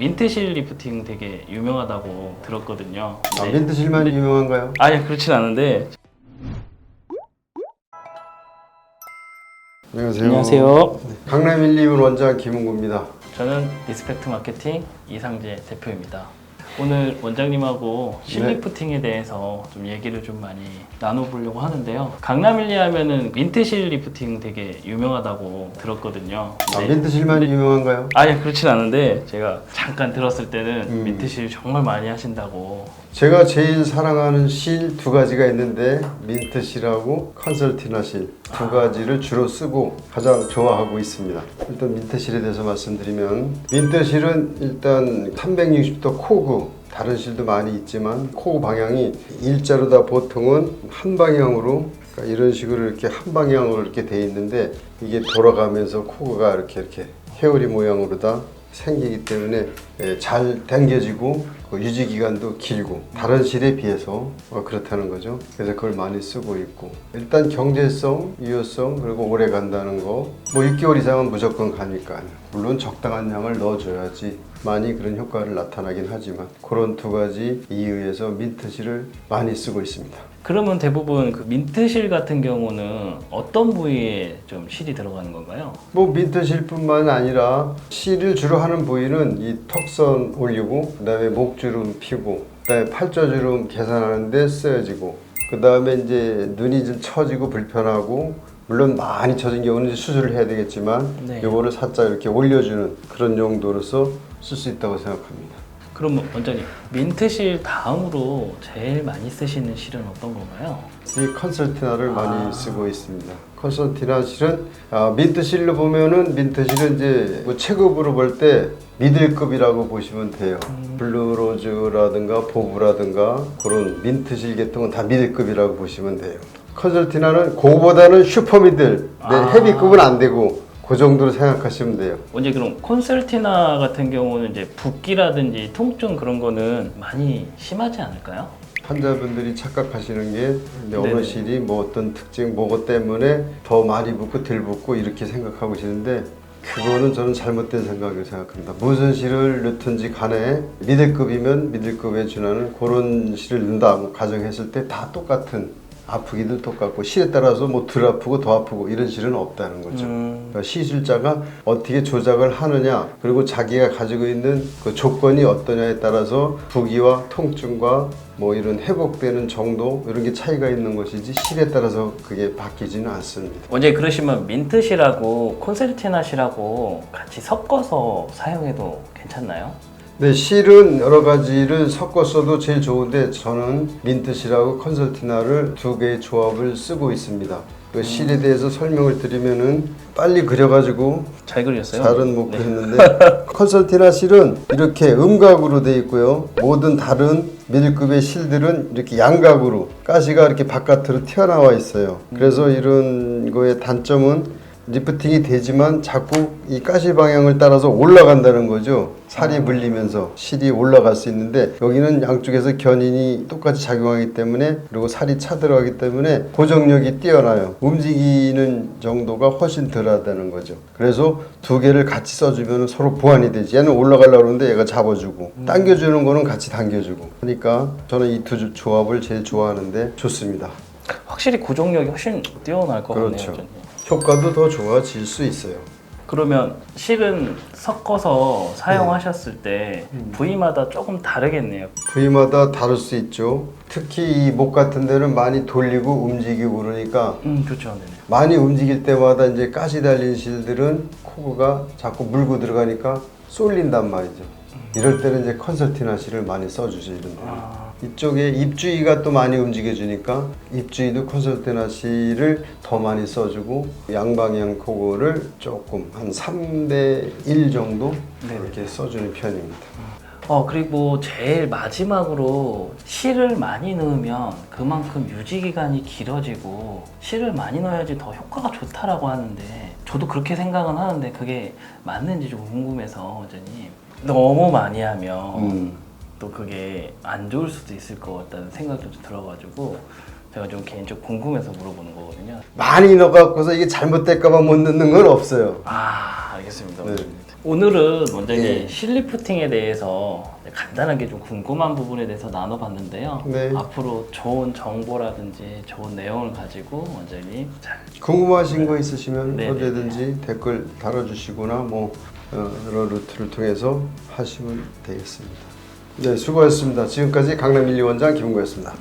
민트실 리프팅 되게 유명하다고 들었거든요. 아, 민트실만 유명한가요? 아니 그렇진 않은데. 안녕하세요. 안녕하세요. 강남 1, 2분 원장 김은구입니다. 저는 리스펙트 마케팅 이상재 대표입니다. 오늘 원장님하고 실리프팅에 대해서 좀 얘기를 좀 많이 나눠보려고 하는데요. 강남 1, 2 하면은 민트실 리프팅 되게 유명하다고 들었거든요. 아, 민트실만 유명한가요? 아니 그렇진 않은데 제가 잠깐 들었을 때는 민트실 정말 많이 하신다고. 제가 제일 사랑하는 실 두 가지가 있는데 민트실하고 컨설티나 실 두 가지를 주로 쓰고 가장 좋아하고 있습니다. 일단 민트실에 대해서 말씀드리면 민트실은 일단 360도 코그 다른 실도 많이 있지만 코그 방향이 일자로다 보통은 한 방향으로 그러니까 이런 식으로 이렇게 한 방향으로 이렇게 돼 있는데 이게 돌아가면서 코그가 이렇게 회오리 모양으로 다 생기기 때문에 잘 당겨지고 유지 기간도 길고 다른 실에 비해서 그렇다는 거죠. 그래서 그걸 많이 쓰고 있고 일단 경제성, 유효성 그리고 오래 간다는 거 뭐 6개월 이상은 무조건 가니까 물론 적당한 양을 넣어줘야지 많이 그런 효과를 나타나긴 하지만 그런 두 가지 이유에서 민트실을 많이 쓰고 있습니다. 그러면 대부분 그 민트실 같은 경우는 어떤 부위에 좀 실이 들어가는 건가요? 뭐 민트실뿐만 아니라 실을 주로 하는 부위는 이 턱선 올리고 그다음에 목주름 피고 그다음에 팔자주름 계산하는데 쓰여지고 그다음에 이제 눈이 좀 처지고 불편하고 물론 많이 처진 경우는 이제 수술을 해야 되겠지만 네. 요거를 살짝 이렇게 올려주는 그런 용도로서 쓸 수 있다고 생각합니다. 그럼 원장님 민트실 다음으로 제일 많이 쓰시는 실은 어떤 건가요? 이 컨설티나를 많이 쓰고 있습니다. 컨설티나 실은 민트실로 보면은 민트실은 이제 뭐 체급으로 볼 때 미들급이라고 보시면 돼요. 블루로즈라든가 보브라든가 그런 민트실 계통은 다 미들급이라고 보시면 돼요. 컨설티나는 그거보다는 슈퍼미들, 헤비급은 안 되고 그 정도로 생각하시면 돼요. 원장님 그럼 콘설티나 같은 경우는 이제 붓기라든지 통증 그런 거는 많이 심하지 않을까요? 환자분들이 착각하시는 게 이제 어느 실이 뭐 어떤 특징 뭐고 때문에 더 많이 붓고 덜 붓고 이렇게 생각하고 계시는데 그거는 저는 잘못된 생각이라고 생각합니다. 무슨 실을 넣든지 간에 미들급이면 미들급에 준하는 그런 실을 넣는다고 가정했을 때 다 똑같은 아프기도 똑같고 실에 따라서 뭐 덜 아프고 더 아프고 이런 실은 없다는 거죠. 그러니까 시술자가 어떻게 조작을 하느냐 그리고 자기가 가지고 있는 그 조건이 어떠냐에 따라서 부기와 통증과 뭐 이런 회복되는 정도 이런 게 차이가 있는 것이지 실에 따라서 그게 바뀌지는 않습니다. 원장님 그러시면 민트실하고 콘설티나실하고 같이 섞어서 사용해도 괜찮나요? 네, 실은 여러 가지를 섞었어도 제일 좋은데 저는 민트실하고 컨설티나를 두 개의 조합을 쓰고 있습니다. 그 실에 대해서 설명을 드리면은 빨리 그려가지고 잘 그렸어요? 잘은 못 그렸는데 컨설티나 실은 이렇게 음각으로 되어 있고요. 모든 다른 미들급의 실들은 이렇게 양각으로 가시가 이렇게 바깥으로 튀어나와 있어요. 그래서 이런 거의 단점은 리프팅이 되지만 자꾸 이 가시 방향을 따라서 올라간다는 거죠. 살이 물리면서 실이 올라갈 수 있는데 여기는 양쪽에서 견인이 똑같이 작용하기 때문에 그리고 살이 차들어가기 때문에 고정력이 뛰어나요. 움직이는 정도가 훨씬 덜하다는 거죠. 그래서 두 개를 같이 써주면 서로 보완이 되지. 얘는 올라가려고 하는데 얘가 잡아주고 당겨주는 거는 같이 당겨주고 그러니까 저는 이 두 조합을 제일 좋아하는데 좋습니다. 확실히 고정력이 훨씬 뛰어날 것 그렇죠. 같네요. 원장님. 효과도 더 좋아질 수 있어요. 그러면 실은 섞어서 사용하셨을 때 부위마다 조금 다르겠네요. 부위마다 다를 수 있죠. 특히 이 목 같은 데는 많이 돌리고 움직이고 그러니까 그렇죠. 네네. 많이 움직일 때마다 이제 가시 달린 실들은 코그가 자꾸 물고 들어가니까 쏠린단 말이죠. 이럴 때는 이제 컨설티나 실을 많이 써주죠. 이런 데는. 이쪽에 입주위가 또 많이 움직여주니까 입주위도 컨설티나 실을 더 많이 써주고 양방향 코그를 조금 한 3대 1 정도 이렇게 써주는 편입니다. 그리고 제일 마지막으로 실을 많이 넣으면 그만큼 유지 기간이 길어지고 실을 많이 넣어야지 더 효과가 좋다라고 하는데 저도 그렇게 생각은 하는데 그게 맞는지 좀 궁금해서 원장님 너무 많이 하면 또 그게 안 좋을 수도 있을 것 같다는 생각도 좀 들어가지고 제가 좀 개인적으로 궁금해서 물어보는 거거든요. 많이 넣어갖고서 이게 잘못될까봐 못 넣는 건 없어요. 알겠습니다. 네. 오늘은 원장님 네. 실리프팅에 대해서 간단하게 좀 궁금한 부분에 대해서 나눠봤는데요. 네. 앞으로 좋은 정보라든지 좋은 내용을 가지고 원장님 잘 궁금하신 거 있으시면 네, 언제든지 댓글 달아주시거나 뭐 여러 루트를 통해서 하시면 되겠습니다. 네, 수고하셨습니다. 지금까지 강남 1, 2원장 김은구였습니다.